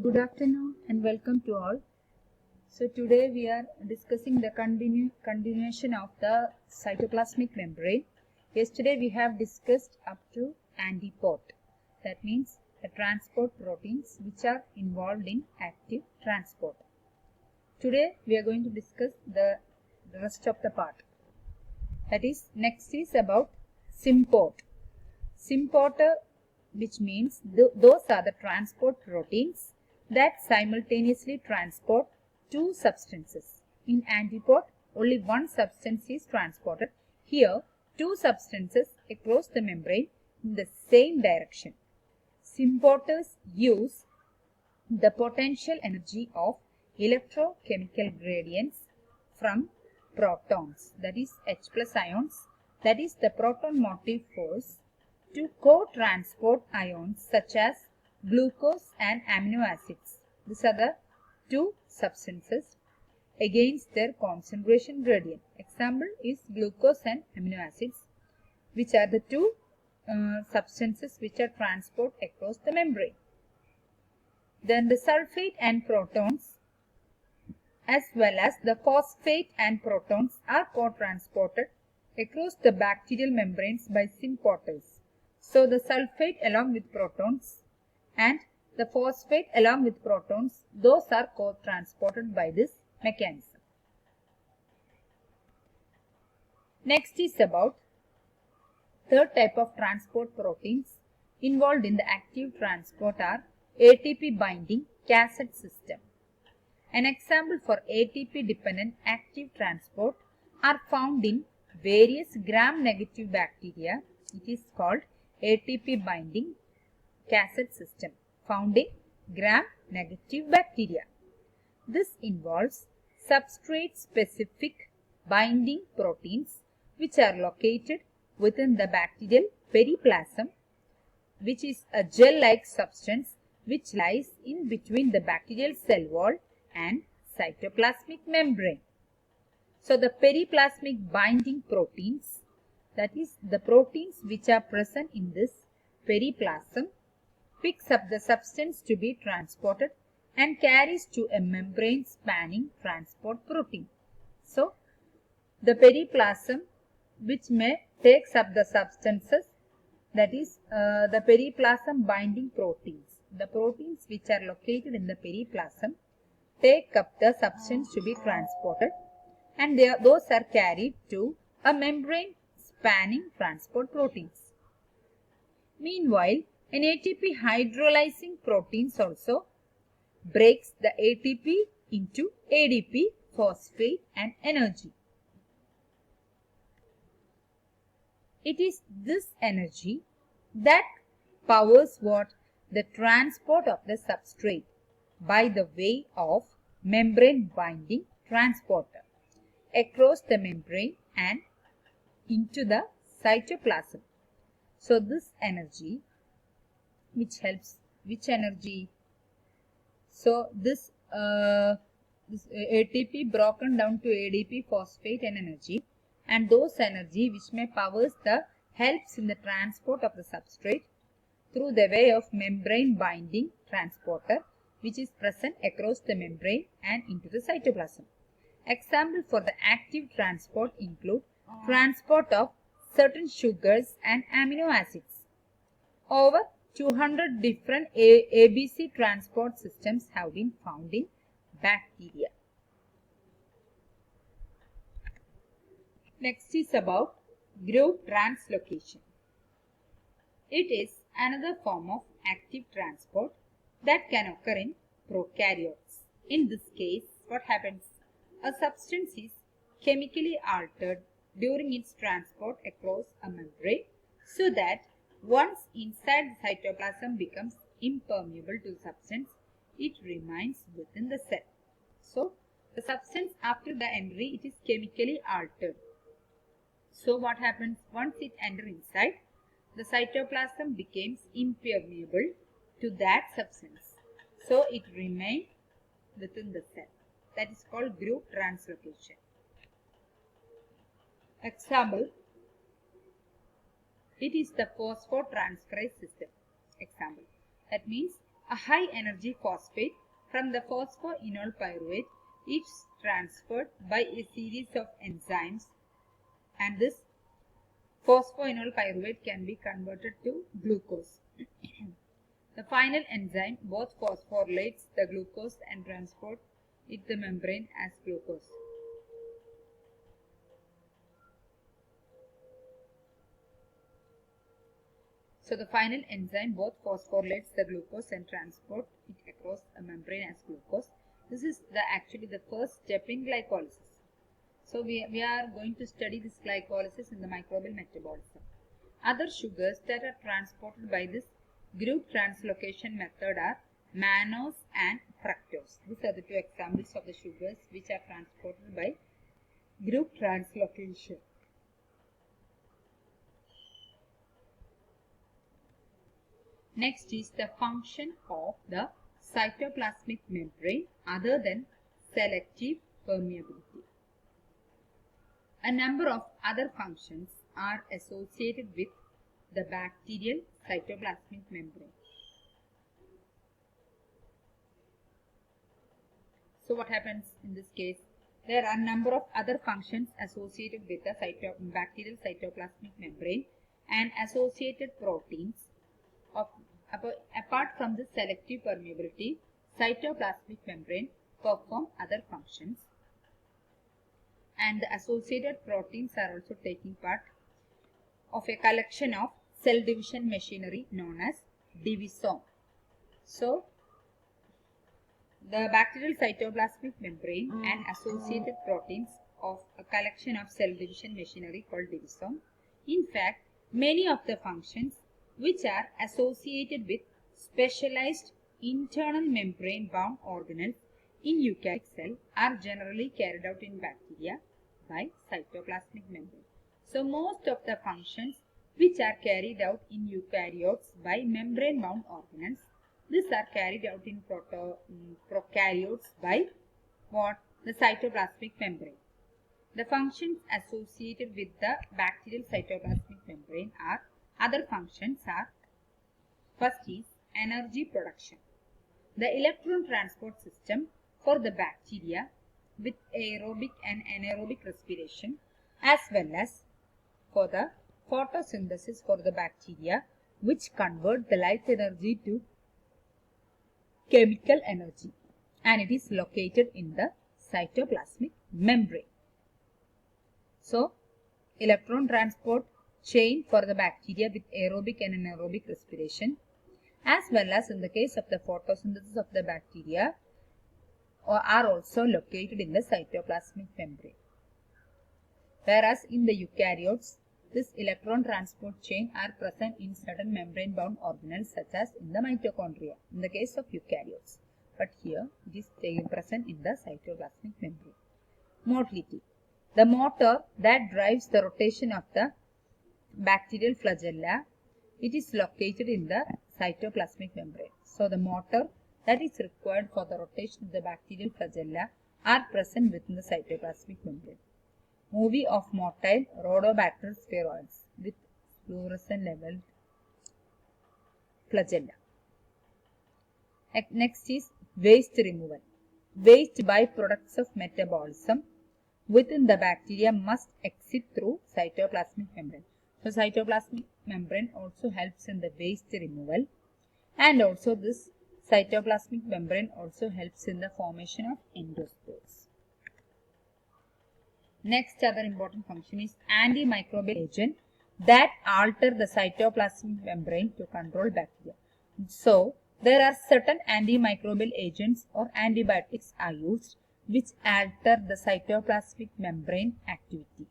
Good afternoon and welcome to all. So today we are discussing the continuation of the cytoplasmic membrane. Yesterday we have discussed up to antiport. That means the transport proteins which are involved in active transport. Today we are going to discuss the rest of the part. That is, next is about symport. Symporter, which means those are the transport proteins that simultaneously transport two substances. In antiport, only one substance is transported. Here, two substances across the membrane in the same direction. Symporters use the potential energy of electrochemical gradients from protons, that is H plus ions, that is the proton motive force, to co-transport ions such as glucose and amino acids. These are the two substances against their concentration gradient. Example is glucose and amino acids, which are the two substances which are transported across the membrane. Then the sulfate and protons as well as the phosphate and protons are co-transported across the bacterial membranes by symporters. So the sulfate along with protons and the phosphate along with protons, those are co-transported by this mechanism. Next is about third type of transport proteins involved in the active transport are ATP binding cassette system. An example for ATP dependent active transport are found in various gram-negative bacteria. It is called ATP binding cassette system, found in gram-negative bacteria. This involves substrate-specific binding proteins which are located within the bacterial periplasm, which is a gel-like substance which lies in between the bacterial cell wall and cytoplasmic membrane. So the periplasmic binding proteins, that is the proteins which are present in this periplasm, picks up the substance to be transported and carries to a membrane spanning transport protein. So the periplasm which takes up the substances, that is the periplasm binding proteins. The proteins which are located in the periplasm take up the substance to be transported and those are carried to a membrane spanning transport proteins. Meanwhile, an ATP hydrolyzing proteins also breaks the ATP into ADP, phosphate and energy. It is this energy that powers what? The transport of the substrate by the way of membrane binding transporter across the membrane and into the cytoplasm. So this energy which helps, which energy? So this ATP broken down to ADP, phosphate and energy, and those energy which may powers the helps in the transport of the substrate through the way of membrane binding transporter which is present across the membrane and into the cytoplasm. Example for the active transport include transport of certain sugars and amino acids. Over 200 different ABC transport systems have been found in bacteria. Next is about group translocation. It is another form of active transport that can occur in prokaryotes. In this case, what happens? A substance is chemically altered during its transport across a membrane so that once inside the cytoplasm becomes impermeable to the substance, it remains within the cell. So, the substance after the entry, it is chemically altered. So, what happens? Once it enters inside, the cytoplasm becomes impermeable to that substance. So, it remains within the cell. That is called group translocation. Example, it is the phosphotransferase system. Example, that means a A high energy phosphate from the phosphoenol pyruvate is transferred by a series of enzymes, and this phosphoenol pyruvate can be converted to glucose. The final enzyme both phosphorylates the glucose and transport it the membrane as glucose. So the final enzyme both phosphorylates the glucose and transport it across a membrane as glucose. This is actually the first step in glycolysis. So we are going to study this glycolysis in the microbial metabolism. Other sugars that are transported by this group translocation method are mannose and fructose. These are the two examples of the sugars which are transported by group translocation. Next is the function of the cytoplasmic membrane other than selective permeability. A number of other functions are associated with the bacterial cytoplasmic membrane. So what happens in this case? There are a number of other functions associated with the bacterial cytoplasmic membrane, and associated proteins apart from the selective permeability, cytoplasmic membrane perform other functions, and the associated proteins are also taking part of a collection of cell division machinery known as divisome. So the bacterial cytoplasmic membrane and associated proteins of a collection of cell division machinery called divisome. In fact, many of the functions which are associated with specialized internal membrane bound organelles in eukaryotic cell are generally carried out in bacteria by cytoplasmic membrane. So most of the functions which are carried out in eukaryotes by membrane bound organelles, these are carried out in prokaryotes by what? The cytoplasmic membrane. The functions associated with the bacterial cytoplasmic membrane are other functions are: first is energy production. The electron transport system for the bacteria with aerobic and anaerobic respiration, as well as for the photosynthesis for the bacteria which convert the light energy to chemical energy, and it is located in the cytoplasmic membrane. So electron transport chain for the bacteria with aerobic and anaerobic respiration, as well as in the case of the photosynthesis of the bacteria, are also located in the cytoplasmic membrane. Whereas in the eukaryotes, this electron transport chain are present in certain membrane bound organelles such as in the mitochondria in the case of eukaryotes, but here it is present in the cytoplasmic membrane. Motility. The motor that drives the rotation of the bacterial flagella, it is located in the cytoplasmic membrane. So the motor that is required for the rotation of the bacterial flagella are present within the cytoplasmic membrane. Movie of motile Rhodobacter spheroids with fluorescent labeled flagella. Next is waste removal. Waste byproducts of metabolism within the bacteria must exit through cytoplasmic membrane. So cytoplasmic membrane also helps in the waste removal, and also this cytoplasmic membrane also helps in the formation of endospores. Next other important function is antimicrobial agent that alter the cytoplasmic membrane to control bacteria. So there are certain antimicrobial agents or antibiotics are used which alter the cytoplasmic membrane activity.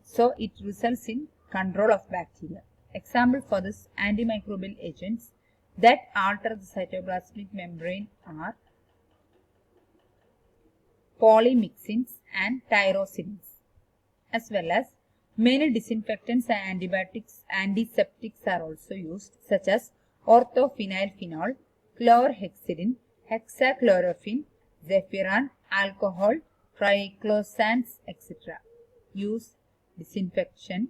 So it results in control of bacteria. Example for this antimicrobial agents that alter the cytoplasmic membrane are polymyxins and tyrosines, as well as many disinfectants and antibiotics, antiseptics are also used, such as orthophenylphenol, chlorhexidine, hexachlorophene, zephyran, alcohol, triclosans, etc. Use disinfection.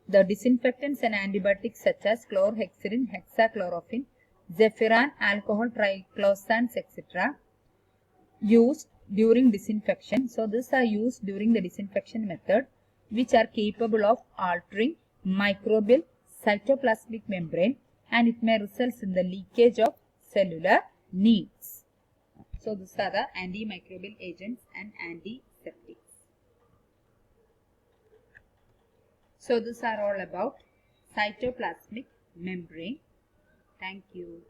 the disinfectants and antibiotics such as chlorhexidine, hexachlorophene, zephyran, alcohol triclosans, etc. used during disinfection. So these are used during the disinfection method, which are capable of altering microbial cytoplasmic membrane, and it may result in the leakage of cellular needs. So these are the antimicrobial agents and antiseptics. So these are all about cytoplasmic membrane. Thank you.